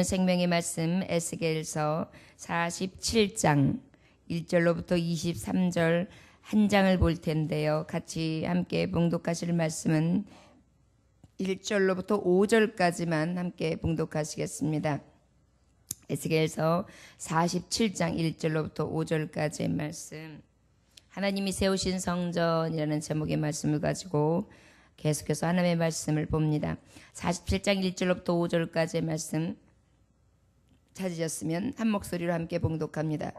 생명의 말씀 에스겔서 47장 1절로부터 23절 한 장을 볼 텐데요. 같이 함께 봉독하실 말씀은 1절로부터 5절까지만 함께 봉독하시겠습니다. 에스겔서 47장 1절로부터 5절까지의 말씀, 하나님이 세우신 성전이라는 제목의 말씀을 가지고 계속해서 하나님의 말씀을 봅니다. 47장 1절로부터 5절까지의 말씀 찾으셨으면 한 목소리로 함께 봉독합니다.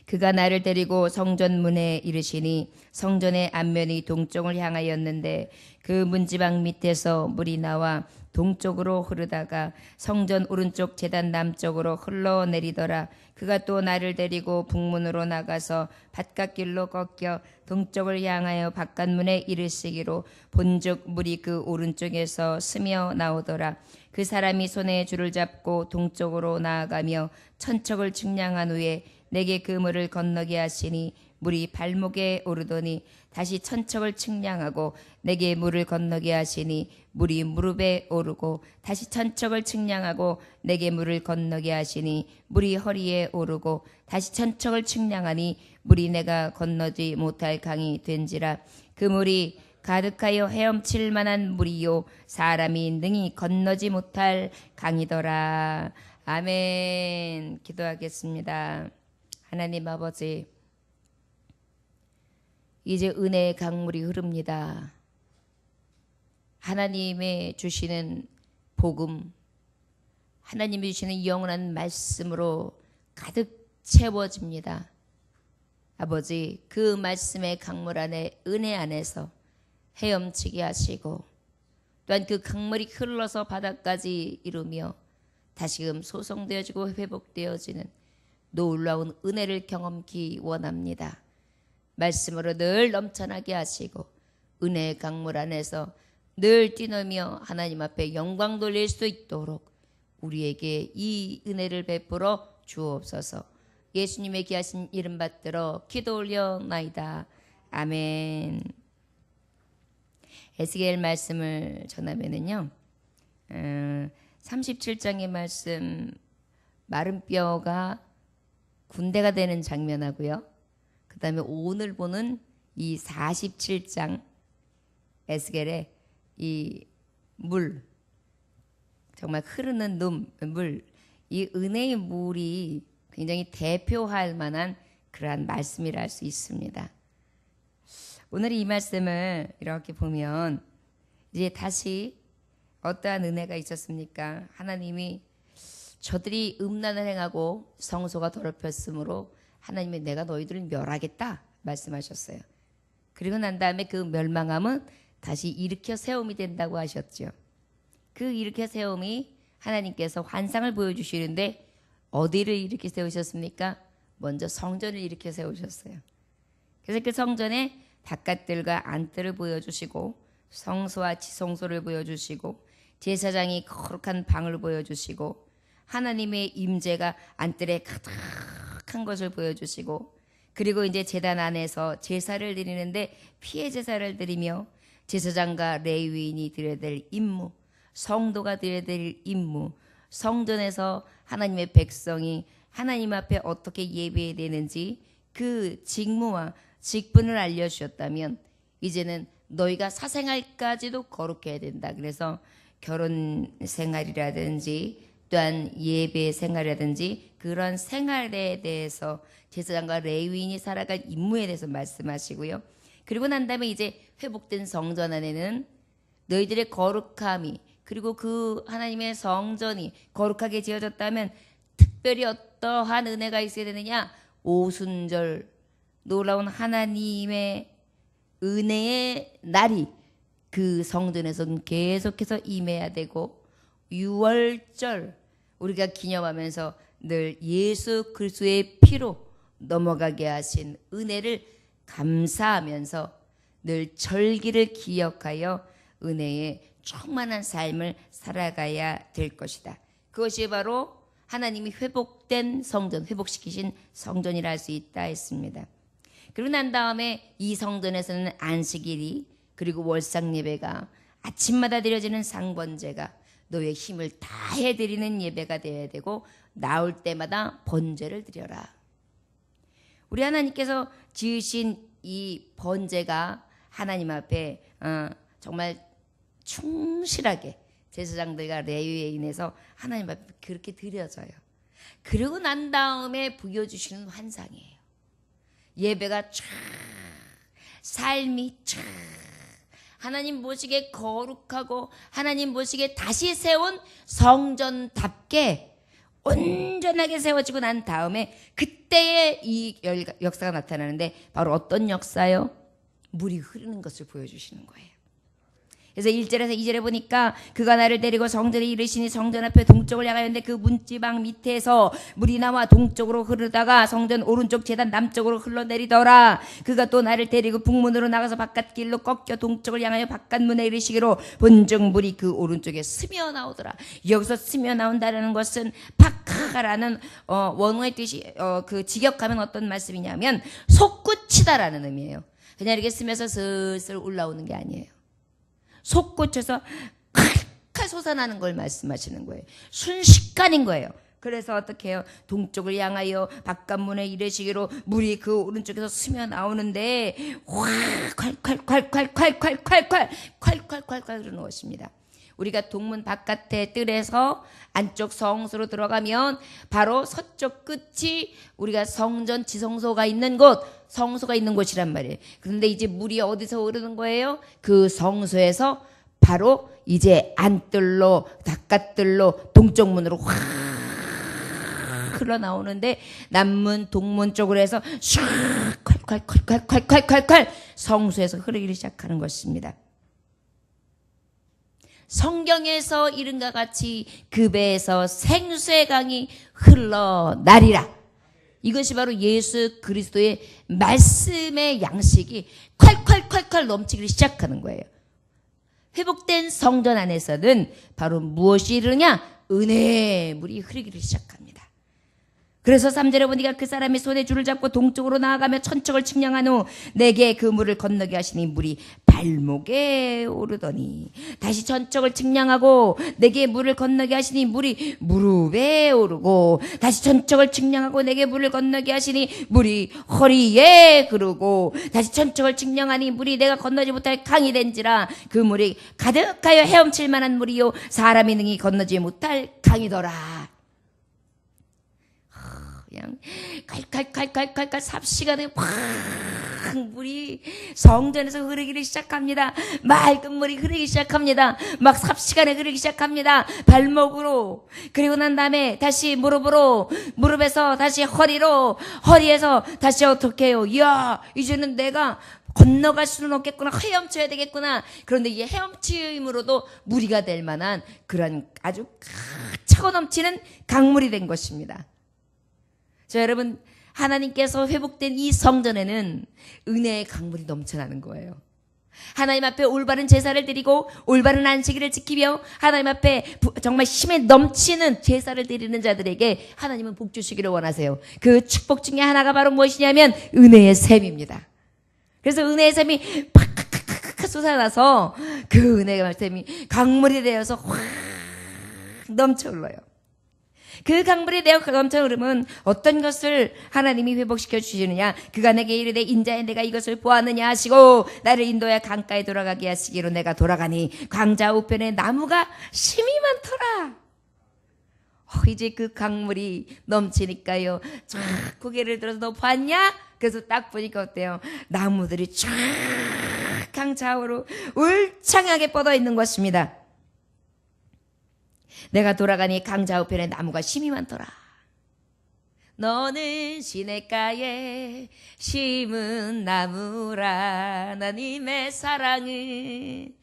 그가 나를 데리고 성전 문에 이르시니 성전의 앞면이 동쪽을 향하였는데 그 문지방 밑에서 물이 나와 동쪽으로 흐르다가 성전 오른쪽 제단 남쪽으로 흘러내리더라. 그가 또 나를 데리고 북문으로 나가서 바깥길로 꺾여 동쪽을 향하여 바깥문에 이르시기로 본즉 물이 그 오른쪽에서 스며 나오더라. 그 사람이 손에 줄을 잡고 동쪽으로 나아가며 천척을 측량한 후에 내게 그 물을 건너게 하시니 물이 발목에 오르더니 다시 천척을 측량하고 내게 물을 건너게 하시니 물이 무릎에 오르고 다시 천척을 측량하고 내게 물을 건너게 하시니 물이 허리에 오르고 다시 천척을 측량하니 물이 내가 건너지 못할 강이 된지라. 그 물이 가득하여 헤엄칠 만한 물이요 사람이 능히 건너지 못할 강이더라. 아멘. 기도하겠습니다. 하나님 아버지, 이제 은혜의 강물이 흐릅니다. 하나님의 주시는 복음, 하나님이 주시는 영원한 말씀으로 가득 채워집니다. 아버지, 그 말씀의 강물 안에, 은혜 안에서 헤엄치게 하시고 또한 그 강물이 흘러서 바닥까지 이루며 다시금 소성되어지고 회복되어지는 놀라운 은혜를 경험하기 원합니다. 말씀으로 늘 넘쳐나게 하시고 은혜의 강물 안에서 늘 뛰놀며 하나님 앞에 영광 돌릴 수 있도록 우리에게 이 은혜를 베풀어 주옵소서. 예수님의 귀하신 이름 받들어 기도 올려나이다. 아멘. 에스겔 말씀을 전하면은요, 37장의 말씀, 마른 뼈가 군대가 되는 장면하고요, 그 다음에 오늘 보는 이 47장 에스겔의 이 물, 정말 흐르는 물, 이 은혜의 물이 굉장히 대표할 만한 그러한 말씀이라 할 수 있습니다. 오늘 이 말씀을 이렇게 보면 이제 다시 어떠한 은혜가 있었습니까? 하나님이 저들이 음란을 행하고 성소가 더럽혔으므로 하나님이 내가 너희들을 멸하겠다 말씀하셨어요. 그리고 난 다음에 그 멸망함은 다시 일으켜 세움이 된다고 하셨죠. 그 일으켜 세움이 하나님께서 환상을 보여주시는데 어디를 일으켜 세우셨습니까? 먼저 성전을 일으켜 세우셨어요. 그래서 그 성전에 바깥들과 안뜰을 보여주시고 성소와 지성소를 보여주시고 제사장이 거룩한 방을 보여주시고 하나님의 임재가 안뜰에 가득한 것을 보여주시고, 그리고 이제 제단 안에서 제사를 드리는데 피해 제사를 드리며 제사장과 레위인이 드려야 될 임무, 성도가 드려야 될 임무, 성전에서 하나님의 백성이 하나님 앞에 어떻게 예배해야 되는지 그 직무와 직분을 알려주셨다면 이제는 너희가 사생활까지도 거룩해야 된다. 그래서 결혼 생활이라든지 또한 예배 생활이라든지 그런 생활에 대해서 제사장과 레위인이 살아갈 임무에 대해서 말씀하시고요. 그리고 난 다음에 이제 회복된 성전 안에는 너희들의 거룩함이, 그리고 그 하나님의 성전이 거룩하게 지어졌다면 특별히 어떠한 은혜가 있어야 되느냐? 오순절, 놀라운 하나님의 은혜의 날이 그 성전에서는 계속해서 임해야 되고, 유월절 우리가 기념하면서 늘 예수 그리스도의 피로 넘어가게 하신 은혜를 감사하면서 늘 절기를 기억하여 은혜의 충만한 삶을 살아가야 될 것이다. 그것이 바로 하나님이 회복된 성전, 회복시키신 성전이라 할 수 있다 했습니다. 그리고 난 다음에 이 성전에서는 안식일이, 그리고 월상 예배가, 아침마다 드려지는 상번제가, 너의 힘을 다해 드리는 예배가 되어야 되고 나올 때마다 번제를 드려라. 우리 하나님께서 지으신 이 번제가 하나님 앞에 정말 충실하게 제사장들과 레위인에서 하나님 앞에 그렇게 드려져요. 그러고 난 다음에 보여주시는 환상이에요. 예배가 쫙, 삶이 쫙, 하나님 보시기에 거룩하고 하나님 보시기에 다시 세운 성전답게 온전하게 세워지고 난 다음에 그때의 이 역사가 나타나는데 바로 어떤 역사요? 물이 흐르는 것을 보여주시는 거예요. 그래서 1절에서 2절에 보니까 그가 나를 데리고 성전에 이르시니 성전 앞에 동쪽을 향하였는데 그 문지방 밑에서 물이 나와 동쪽으로 흐르다가 성전 오른쪽 제단 남쪽으로 흘러내리더라. 그가 또 나를 데리고 북문으로 나가서 바깥길로 꺾여 동쪽을 향하여 바깥문에 이르시기로 본즉 물이 그 오른쪽에 스며 나오더라. 여기서 스며 나온다는 것은 박하가라는 원어의 뜻이 그 직역하면 어떤 말씀이냐면 솟구치다라는 의미예요. 그냥 이렇게 스며서 슬슬 올라오는 게 아니에요. 솟구쳐서 칼칼 솟아나는 걸 말씀하시는 거예요. 순식간인 거예요. 그래서 어떻게 해요? 동쪽을 향하여 바깥문에 이르시기로 물이 그 오른쪽에서 스며 나오는데 콸콸콸콸콸콸콸콸콸콸콸콸콸 흐르는 것입니다. 우리가 동문 바깥에 뜰에서 안쪽 성소로 들어가면 바로 서쪽 끝이 우리가 성전 지성소가 있는 곳, 성소가 있는 곳이란 말이에요. 그런데 이제 물이 어디서 흐르는 거예요? 그 성소에서 바로 이제 안뜰로 바깥뜰로 동쪽 문으로 확 흘러나오는데 남문 동문 쪽으로 해서 슉 콸콸콸콸콸콸콸 성소에서 흐르기 시작하는 것입니다. 성경에서 이른과 같이 그 배에서 생수의 강이 흘러나리라. 이것이 바로 예수 그리스도의 말씀의 양식이 콸콸콸콸 넘치기 시작하는 거예요. 회복된 성전 안에서는 바로 무엇이 이르냐? 은혜의 물이 흐르기를 시작합니다. 그래서 3절에 보니까 그 사람이 손에 줄을 잡고 동쪽으로 나아가며 천척을 측량한 후 내게 그 물을 건너게 하시니 물이 발목에 오르더니 다시 천척을 측량하고 내게 물을 건너게 하시니 물이 무릎에 오르고 다시 천척을 측량하고 내게 물을 건너게 하시니 물이 허리에 흐르고 다시 천척을 측량하니 물이 내가 건너지 못할 강이 된지라 그 물이 가득하여 헤엄칠 만한 물이요 사람이 능히 건너지 못할 강이더라. 그냥 칼칼칼칼칼칼 삽시간에 확 물이 성전에서 흐르기를 시작합니다. 맑은 물이 흐르기 시작합니다. 막 삽시간에 흐르기 시작합니다. 발목으로, 그리고 난 다음에 다시 무릎으로, 무릎에서 다시 허리로, 허리에서 다시 어떻게 해요? 이야, 이제는 내가 건너갈 수는 없겠구나. 헤엄쳐야 되겠구나. 그런데 이 헤엄침으로도 무리가 될 만한 그런 아주 차고 넘치는 강물이 된 것입니다. 자, 여러분, 하나님께서 회복된 이 성전에는 은혜의 강물이 넘쳐나는 거예요. 하나님 앞에 올바른 제사를 드리고 올바른 안식일을 지키며 하나님 앞에 정말 힘에 넘치는 제사를 드리는 자들에게 하나님은 복 주시기를 원하세요. 그 축복 중에 하나가 바로 무엇이냐면 은혜의 샘입니다. 그래서 은혜의 샘이 팍팍팍팍 솟아나서 그 은혜의 샘이 강물이 되어서 확 넘쳐 흘러요. 그 강물이 되어 넘쳐 흐르면 어떤 것을 하나님이 회복시켜 주시느냐? 그가 내게 이르되 인자에 내가 이것을 보았느냐 하시고 나를 인도하여 강가에 돌아가게 하시기로 내가 돌아가니 강자 우편에 나무가 심이 많더라. 이제 그 강물이 넘치니까요. 쫙 고개를 들어서 너 봤냐? 그래서 딱 보니까 어때요? 나무들이 쫙 강좌우로 울창하게 뻗어 있는 것입니다. 내가 돌아가니 강좌우편에 나무가 심이 많더라. 너는 시냇가에 심은 나무라. 하나님의 사랑은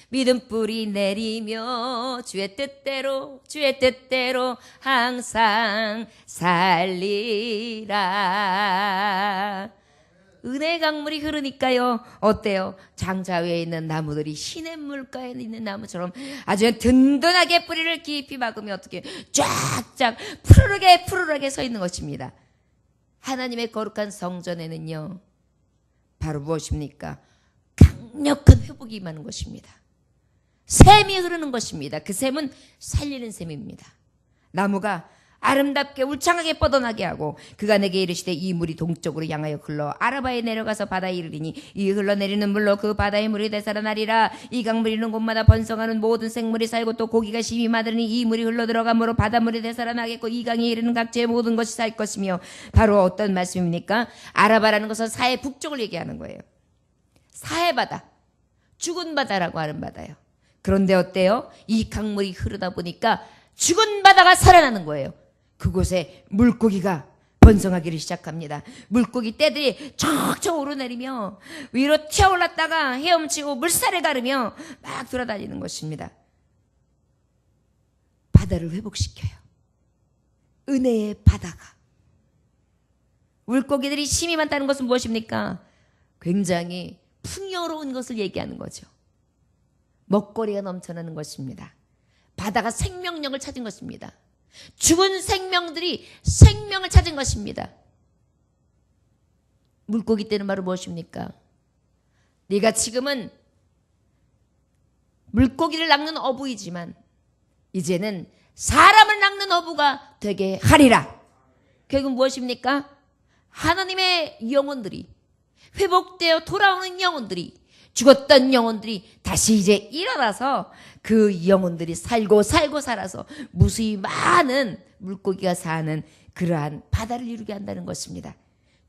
믿음 뿌리 내리며 주의 뜻대로 항상 살리라. 은혜 강물이 흐르니까요. 어때요? 장자 위에 있는 나무들이 시냇물가에 있는 나무처럼 아주 든든하게 뿌리를 깊이 박으며 어떻게 쫙쫙 푸르르게 서 있는 것입니다. 하나님의 거룩한 성전에는요. 바로 무엇입니까? 강력한 회복이 임하는 것입니다. 샘이 흐르는 것입니다. 그 샘은 살리는 샘입니다. 나무가 아름답게 울창하게 뻗어나게 하고 그가 내게 이르시되 이 물이 동쪽으로 향하여 흘러 아라바에 내려가서 바다에 이르리니 이 흘러내리는 물로 그 바다의 물이 되살아나리라. 이 강물이 있는 곳마다 번성하는 모든 생물이 살고 또 고기가 심히 많으니 이 물이 흘러들어가므로 바닷물이 되살아나겠고 이 강에 이르는 각지의 모든 것이 살 것이며. 바로 어떤 말씀입니까? 아라바라는 것은 사해 북쪽을 얘기하는 거예요. 사해 바다, 죽은 바다라고 하는 바다예요. 그런데 어때요? 이 강물이 흐르다 보니까 죽은 바다가 살아나는 거예요. 그곳에 물고기가 번성하기를 시작합니다. 물고기 떼들이 척척 오르내리며 위로 튀어올랐다가 헤엄치고 물살을 가르며 막 돌아다니는 것입니다. 바다를 회복시켜요. 은혜의 바다가. 물고기들이 힘이 많다는 것은 무엇입니까? 굉장히 풍요로운 것을 얘기하는 거죠. 먹거리가 넘쳐나는 것입니다. 바다가 생명력을 찾은 것입니다. 죽은 생명들이 생명을 찾은 것입니다. 물고기 떼는 말은 무엇입니까? 네가 지금은 물고기를 낚는 어부이지만 이제는 사람을 낚는 어부가 되게 하리라. 결국 무엇입니까? 하나님의 영혼들이 회복되어 돌아오는 영혼들이, 죽었던 영혼들이 다시 이제 일어나서 그 영혼들이 살고 살아서 무수히 많은 물고기가 사는 그러한 바다를 이루게 한다는 것입니다.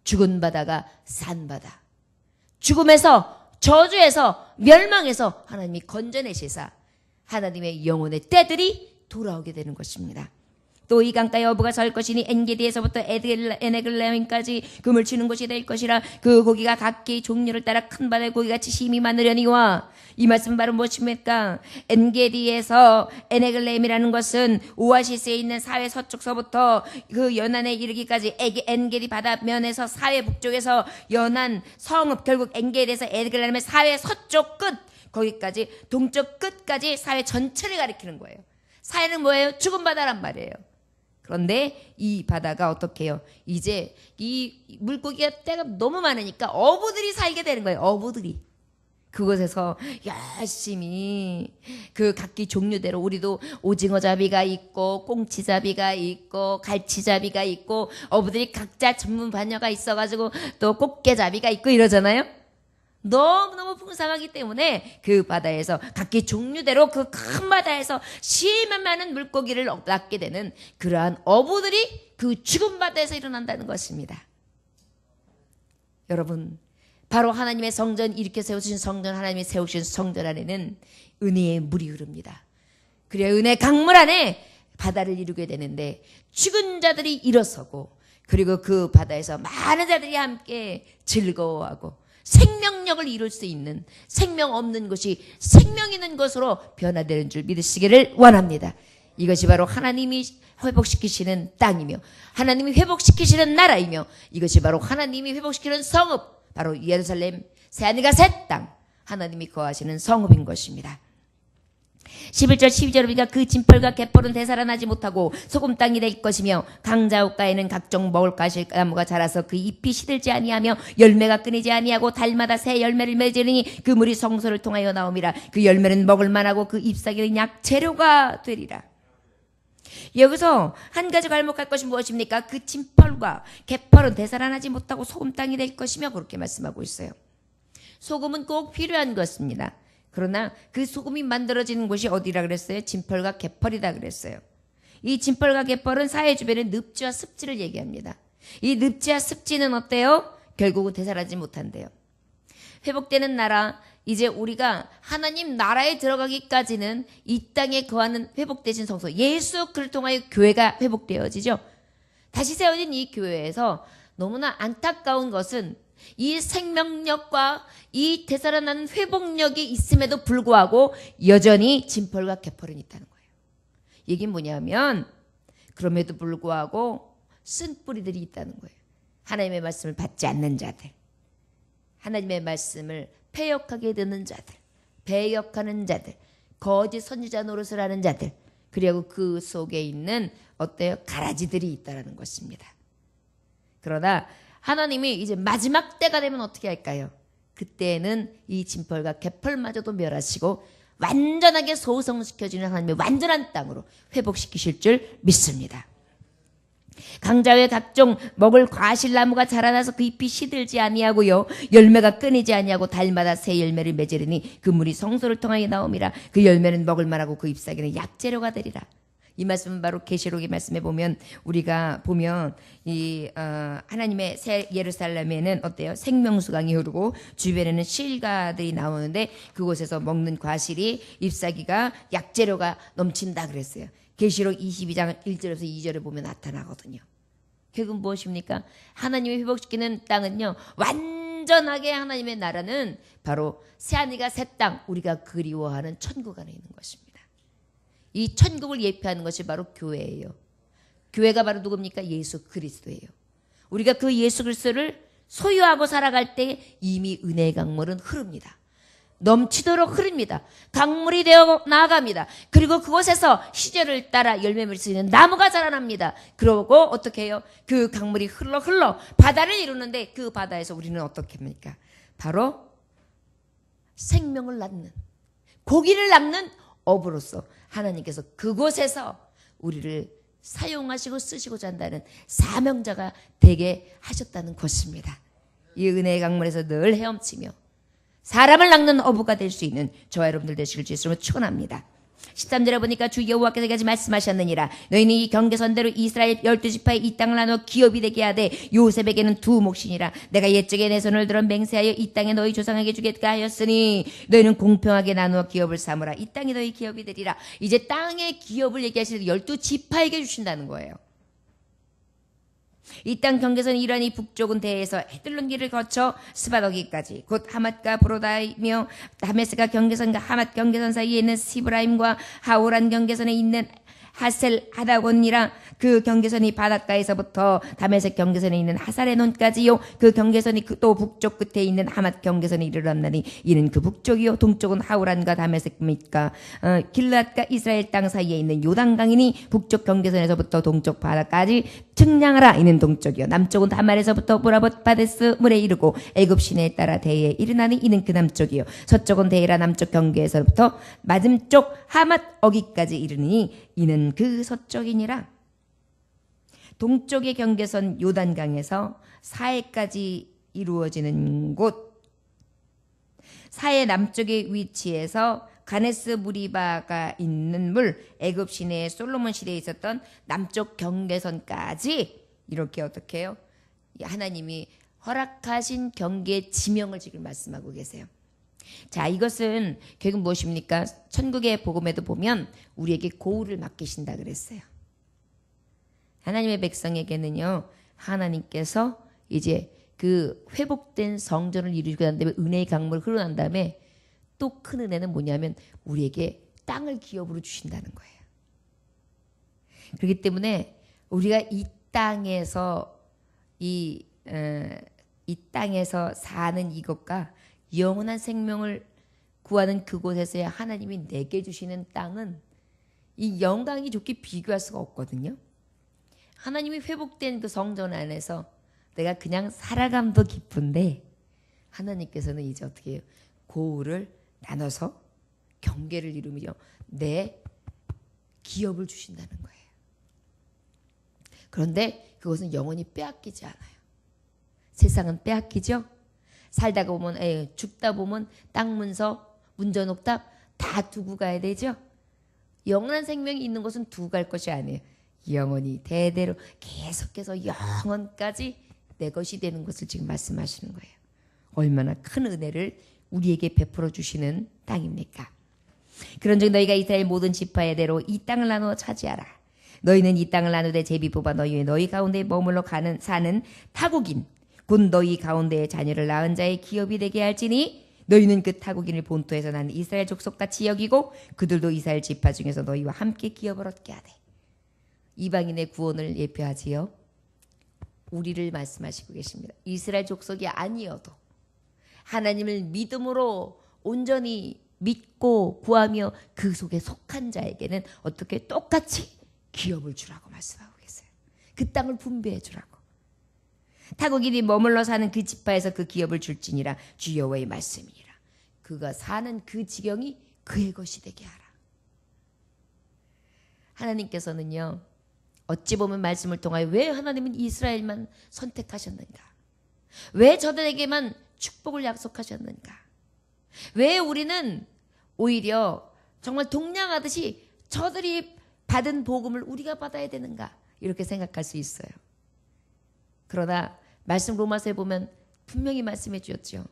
죽은 바다가 산 바다. 죽음에서, 저주에서, 멸망에서 하나님이 건져내시사 하나님의 영혼의 떼들이 돌아오게 되는 것입니다. 또 이 강가에 어부가 설 것이니 엔게디에서부터 에네글레임까지 금을 치는 곳이 될 것이라. 그 고기가 각기 종류를 따라 큰 바다의 고기같이 힘이 많으려니와. 이 말씀 바로 무엇입니까? 엔게디에서 에네글레임이라는 것은 오아시스에 있는 사회 서쪽서부터 그 연안에 이르기까지 엔게디 바다면에서 사회 북쪽에서 연안 성읍, 결국 엔게디에서 에네글레임의 사회 서쪽 끝, 거기까지 동쪽 끝까지 사회 전체를 가리키는 거예요. 사회는 뭐예요? 죽은 바다란 말이에요. 그런데 이 바다가 어떻게 해요? 이제 이 물고기가 때가 너무 많으니까 어부들이 살게 되는 거예요. 어부들이. 그곳에서 열심히 그 각기 종류대로, 우리도 오징어잡이가 있고 꽁치잡이가 있고 갈치잡이가 있고 어부들이 각자 전문 반려가 있어가지고 또 꽃게잡이가 있고 이러잖아요. 너무너무 풍성하기 때문에 그 바다에서 각기 종류대로 그 큰 바다에서 심한 많은 물고기를 낚게 되는 그러한 어부들이 그 죽은 바다에서 일어난다는 것입니다. 여러분, 바로 하나님의 성전, 이렇게 세우신 성전, 하나님이 세우신 성전 안에는 은혜의 물이 흐릅니다. 그래야 은혜 강물 안에 바다를 이루게 되는데 죽은 자들이 일어서고, 그리고 그 바다에서 많은 자들이 함께 즐거워하고 생명력을 이룰 수 있는, 생명 없는 것이 생명 있는 것으로 변화되는 줄 믿으시기를 원합니다. 이것이 바로 하나님이 회복시키시는 땅이며 하나님이 회복시키시는 나라이며 이것이 바로 하나님이 회복시키는 성읍, 바로 예루살렘 새하늘과 새 땅, 하나님이 거하시는 성읍인 것입니다. 11절 12절에 보니까 그 진펄과 갯벌은 되살아나지 못하고 소금 땅이 될 것이며 강자옥가에는 각종 먹을 가시나무가 자라서 그 잎이 시들지 아니하며 열매가 끊이지 아니하고 달마다 새 열매를 맺으니 그 물이 성소를 통하여 나옴이라. 그 열매는 먹을 만하고 그 잎사귀는 약재료가 되리라. 여기서 한 가지 갈목할 것이 무엇입니까? 그 진펄과 갯벌은 되살아나지 못하고 소금 땅이 될 것이며 그렇게 말씀하고 있어요. 소금은 꼭 필요한 것입니다. 그러나 그 소금이 만들어지는 곳이 어디라 그랬어요? 진펄과 갯벌이다 그랬어요. 이 진펄과 갯벌은 사회 주변의 늪지와 습지를 얘기합니다. 이 늪지와 습지는 어때요? 결국은 되살아나지 못한대요. 회복되는 나라, 이제 우리가 하나님 나라에 들어가기까지는 이 땅에 거하는 회복되신 성소, 예수 그를 통하여 교회가 회복되어지죠. 다시 세워진 이 교회에서 너무나 안타까운 것은 이 생명력과 이 되살아나는 회복력이 있음에도 불구하고 여전히 진펄과 갯벌은 있다는 거예요. 이게 뭐냐면 그럼에도 불구하고 쓴 뿌리들이 있다는 거예요. 하나님의 말씀을 받지 않는 자들, 하나님의 말씀을 패역하게 되는 자들, 배역하는 자들, 거짓 선지자 노릇을 하는 자들, 그리고 그 속에 있는 어때요? 가라지들이 있다는 것입니다. 그러나 하나님이 이제 마지막 때가 되면 어떻게 할까요? 그때는 이 진펄과 갯벌마저도 멸하시고 완전하게 소성시켜주는 하나님의 완전한 땅으로 회복시키실 줄 믿습니다. 강자의 각종 먹을 과실나무가 자라나서 그 잎이 시들지 아니하고요 열매가 끊이지 아니하고 달마다 새 열매를 맺으리니 그 물이 성소를 통하여 나옴이라. 그 열매는 먹을 만하고 그 잎사귀는 약재료가 되리라. 이 말씀은 바로 계시록의 말씀에 보면 우리가 보면 이 하나님의 새 예루살렘에는 어때요? 생명수강이 흐르고 주변에는 실가들이 나오는데 그곳에서 먹는 과실이 잎사귀가 약재료가 넘친다 그랬어요. 계시록 22장 1절에서 2절에 보면 나타나거든요. 결국 무엇입니까? 하나님이 회복시키는 땅은요 완전하게 하나님의 나라는 바로 새하늘과 새 땅, 우리가 그리워하는 천국 안에 있는 것입니다. 이 천국을 예표하는 것이 바로 교회예요. 교회가 바로 누굽니까? 예수 그리스도예요. 우리가 그 예수 그리스도를 소유하고 살아갈 때 이미 은혜의 강물은 흐릅니다. 넘치도록 흐릅니다. 강물이 되어 나아갑니다. 그리고 그곳에서 시절을 따라 열매 맺을 수 있는 나무가 자라납니다. 그러고 어떻게 해요? 그 강물이 흘러 바다를 이루는데 그 바다에서 우리는 어떻게 합니까? 바로 생명을 낳는, 고기를 낳는 어부로서 하나님께서 그곳에서 우리를 사용하시고 쓰시고자 한다는 사명자가 되게 하셨다는 것입니다. 이 은혜의 강물에서 늘 헤엄치며 사람을 낚는 어부가 될 수 있는 저와 여러분들 되시길 주님으로 축원합니다. 13절에 보니까 주 여호와께서 이같이 말씀하셨느니라. 너희는 이 경계선대로 이스라엘 12지파의 이 땅을 나누어 기업이 되게 하되 요셉에게는 두 몫이니라. 내가 옛적에 내 손을 들어 맹세하여 이 땅에 너희 조상에게 주겠다 하였으니 너희는 공평하게 나누어 기업을 삼으라. 이 땅이 너희 기업이 되리라. 이제 땅의 기업을 얘기하시는 12지파에게 주신다는 거예요. 이 땅 경계선이 이러한 이 북쪽은 대에서 헤들론길을 거쳐 스바더기까지 곧 하맛과 브로다이며 다메스가 경계선과 하맛 경계선 사이에 있는 시브라임과 하오란 경계선에 있는 하셀 하다곤이라. 그 경계선이 바닷가에서부터 다메섹 경계선에 있는 하사레논까지요. 그 경계선이 또 북쪽 끝에 있는 하맛 경계선에 이르렀나니 이는 그 북쪽이요 동쪽은 하오란과 다메섹 및과 길앗과 이스라엘 땅 사이에 있는 요단강이니 북쪽 경계선에서부터 동쪽 바다까지 측량하라. 이는 동쪽이요 남쪽은 다말에서부터 보라봇 바데스 물에 이르고 애굽 시내에 따라 대에 이르나니 이는 그 남쪽이요 서쪽은 대이라 남쪽 경계에서부터 맞은쪽 하맛 어기까지 이르니 이는 그 서쪽이니라. 동쪽의 경계선 요단강에서 사해까지 이루어지는 곳, 사해 남쪽의 위치에서 가네스 무리바가 있는 물, 애굽 시내에 솔로몬 시대에 있었던 남쪽 경계선까지 이렇게 어떻게 해요? 하나님이 허락하신 경계 지명을 지금 말씀하고 계세요. 자, 이것은 결국 무엇입니까? 천국의 복음에도 보면 우리에게 고울을 맡기신다 그랬어요. 하나님의 백성에게는요, 하나님께서 이제 그 회복된 성전을 이루고 난 다음에 은혜의 강물을 흘러난 다음에 또 큰 은혜는 뭐냐면 우리에게 땅을 기업으로 주신다는 거예요. 그렇기 때문에 우리가 이 땅에서 이 땅에서 사는 이것과 영원한 생명을 구하는 그곳에서의 하나님이 내게 주시는 땅은 이 영광이 좋게 비교할 수가 없거든요. 하나님이 회복된 그 성전 안에서 내가 그냥 살아감도 기쁜데 하나님께서는 이제 어떻게 해요? 고울을 나눠서 경계를 이루며 내 기업을 주신다는 거예요. 그런데 그것은 영원히 빼앗기지 않아요. 세상은 빼앗기죠. 살다가 보면 죽다 보면 땅 문서 문전옥답 다 두고 가야 되죠. 영원한 생명이 있는 것은 두고 갈 것이 아니에요. 영원히 대대로 계속해서 영원까지 내 것이 되는 것을 지금 말씀하시는 거예요. 얼마나 큰 은혜를 우리에게 베풀어 주시는 땅입니까? 그런즉 너희가 이스라엘 모든 지파의 대로 이 땅을 나누어 차지하라. 너희는 이 땅을 나누되 제비 뽑아 너희 가운데 머물러 사는 타국인 곧 너희 가운데에 자녀를 낳은 자의 기업이 되게 할지니 너희는 그 타국인을 본토에서 난 이스라엘 족속같이 여기고 그들도 이스라엘 지파 중에서 너희와 함께 기업을 얻게 하되. 이방인의 구원을 예표하지요. 우리를 말씀하시고 계십니다. 이스라엘 족속이 아니어도 하나님을 믿음으로 온전히 믿고 구하며 그 속에 속한 자에게는 어떻게 똑같이 기업을 주라고 말씀하고 계세요. 그 땅을 분배해 주라고. 타국인이 머물러 사는 그 지파에서 그 기업을 줄지니라 주 여호와의 말씀이니라. 그가 사는 그 지경이 그의 것이 되게 하라. 하나님께서는요, 어찌 보면 말씀을 통하여 왜 하나님은 이스라엘만 선택하셨는가? 왜 저들에게만 축복을 약속하셨는가? 왜 우리는 오히려 정말 동냥하듯이 저들이 받은 복음을 우리가 받아야 되는가? 이렇게 생각할 수 있어요. 그러나 말씀 로마서에 보면 분명히 말씀해 주었죠.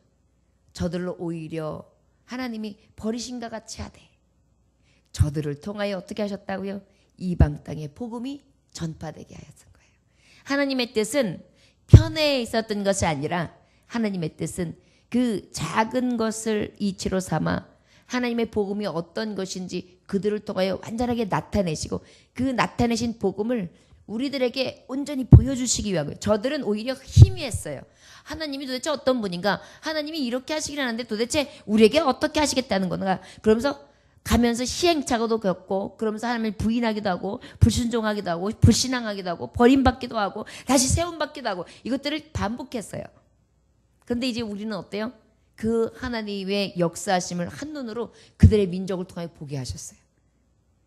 저들로 오히려 하나님이 버리신가 같이 하되 저들을 통하여 어떻게 하셨다고요? 이방 땅에 복음이 전파되게 하였던 거예요. 하나님의 뜻은 편에 있었던 것이 아니라 하나님의 뜻은 그 작은 것을 이치로 삼아 하나님의 복음이 어떤 것인지 그들을 통하여 완전하게 나타내시고 그 나타내신 복음을 우리들에게 온전히 보여주시기 위한 거예요. 저들은 오히려 희미했어요. 하나님이 도대체 어떤 분인가? 하나님이 이렇게 하시기라는데 도대체 우리에게 어떻게 하시겠다는 건가? 그러면서 가면서 시행착오도 겪고 그러면서 하나님을 부인하기도 하고 불순종하기도 하고 불신앙하기도 하고 버림받기도 하고 다시 세움받기도 하고 이것들을 반복했어요. 그런데 이제 우리는 어때요? 그 하나님의 역사하심을 한눈으로 그들의 민족을 통하여 보게 하셨어요.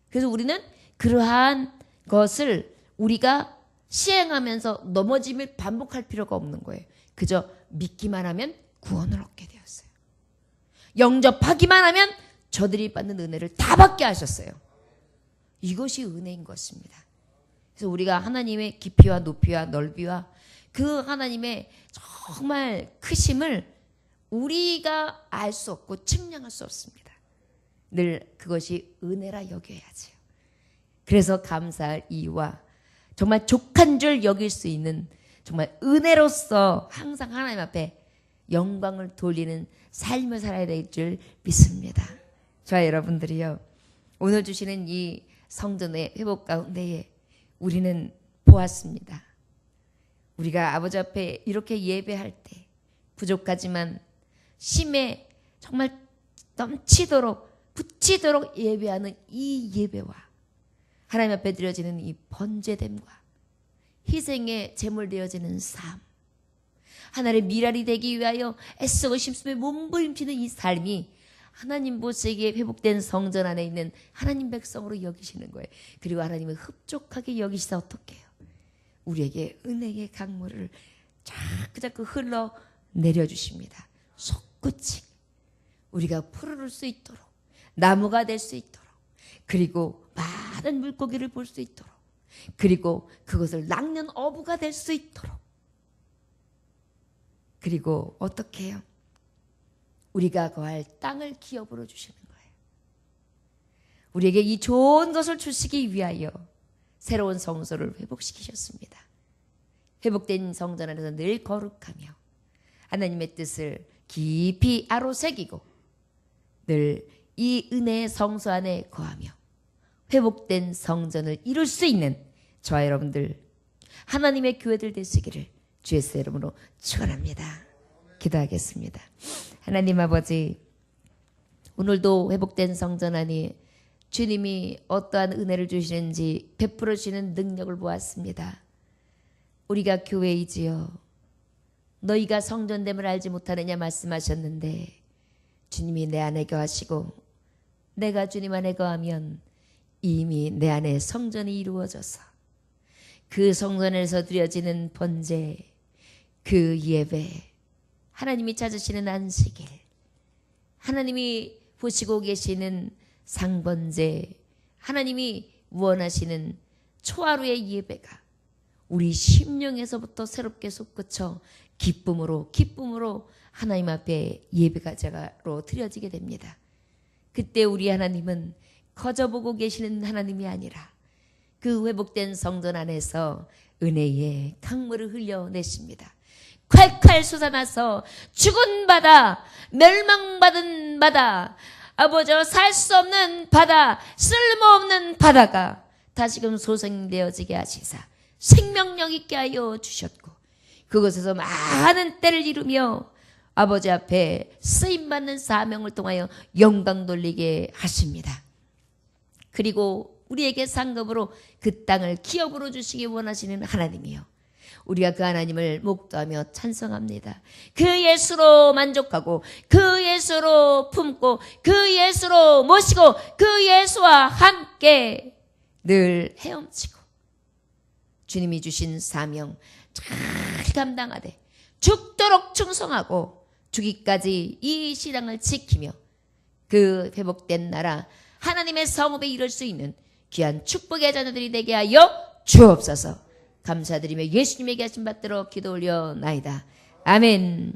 그래서 우리는 그러한 것을 우리가 시행하면서 넘어짐을 반복할 필요가 없는 거예요. 그저 믿기만 하면 구원을 얻게 되었어요. 영접하기만 하면 저들이 받는 은혜를 다 받게 하셨어요. 이것이 은혜인 것입니다. 그래서 우리가 하나님의 깊이와 높이와 넓이와 그 하나님의 정말 크심을 우리가 알 수 없고 측량할 수 없습니다. 늘 그것이 은혜라 여겨야지요. 그래서 감사할 이유와 정말 족한 줄 여길 수 있는 정말 은혜로서 항상 하나님 앞에 영광을 돌리는 삶을 살아야 될 줄 믿습니다. 저와 여러분들이요, 오늘 주시는 이 성전의 회복 가운데에 우리는 보았습니다. 우리가 아버지 앞에 이렇게 예배할 때 부족하지만 심에 정말 넘치도록 붙이도록 예배하는 이 예배와 하나님 앞에 드려지는 이 번제됨과 희생의 제물 되어지는 삶, 하나님의 미랄이 되기 위하여 애쓰고 심숨에 몸부림치는 이 삶이 하나님 보시기에 회복된 성전 안에 있는 하나님 백성으로 여기시는 거예요. 그리고 하나님을 흡족하게 여기시다 어떻게 해요? 우리에게 은혜의 강물을 자꾸 흘러 내려주십니다. 솟구치 우리가 푸르를 수 있도록, 나무가 될 수 있도록, 그리고 많은 물고기를 볼 수 있도록, 그리고 그것을 낚는 어부가 될 수 있도록, 그리고 어떻게 해요? 우리가 거할 땅을 기업으로 주시는 거예요. 우리에게 이 좋은 것을 주시기 위하여 새로운 성소를 회복시키셨습니다. 회복된 성전 안에서 늘 거룩하며 하나님의 뜻을 깊이 아로새기고 늘 이 은혜의 성소 안에 거하며 회복된 성전을 이룰 수 있는 저와 여러분들 하나님의 교회들 되시기를 주의 이름으로 축원합니다. 기도하겠습니다. 하나님 아버지, 오늘도 회복된 성전 안에 주님이 어떠한 은혜를 주시는지 베풀어 주시는 능력을 보았습니다. 우리가 교회이지요. 너희가 성전됨을 알지 못하느냐 말씀하셨는데 주님이 내 안에 거하시고 내가 주님 안에 거하면 이미 내 안에 성전이 이루어져서 그 성전에서 드려지는 번제, 그 예배, 하나님이 찾으시는 안식일, 하나님이 보시고 계시는 상번제, 하나님이 원하시는 초하루의 예배가 우리 심령에서부터 새롭게 솟구쳐 기쁨으로 하나님 앞에 예배가 제가로 드려지게 됩니다. 그때 우리 하나님은 거저보고 계시는 하나님이 아니라 그 회복된 성전 안에서 은혜의 강물을 흘려내십니다. 콸콸 솟아나서 죽은 바다, 멸망받은 바다, 아버지와 살 수 없는 바다, 쓸모없는 바다가 다시금 소생되어지게 하시사 생명력 있게 하여 주셨고 그곳에서 많은 때를 이루며 아버지 앞에 쓰임받는 사명을 통하여 영광 돌리게 하십니다. 그리고 우리에게 상급으로 그 땅을 기업으로 주시기 원하시는 하나님이요, 우리가 그 하나님을 목도하며 찬송합니다. 그 예수로 만족하고 그 예수로 품고 그 예수로 모시고 그 예수와 함께 늘 헤엄치고 주님이 주신 사명 잘 감당하되 죽도록 충성하고 죽기까지 이 신앙을 지키며 그 회복된 나라 하나님의 성읍에 이룰 수 있는 귀한 축복의 자녀들이 되게 하여 주옵소서. 감사드리며 예수님에게 하신 받들어 기도 올려나이다. 아멘.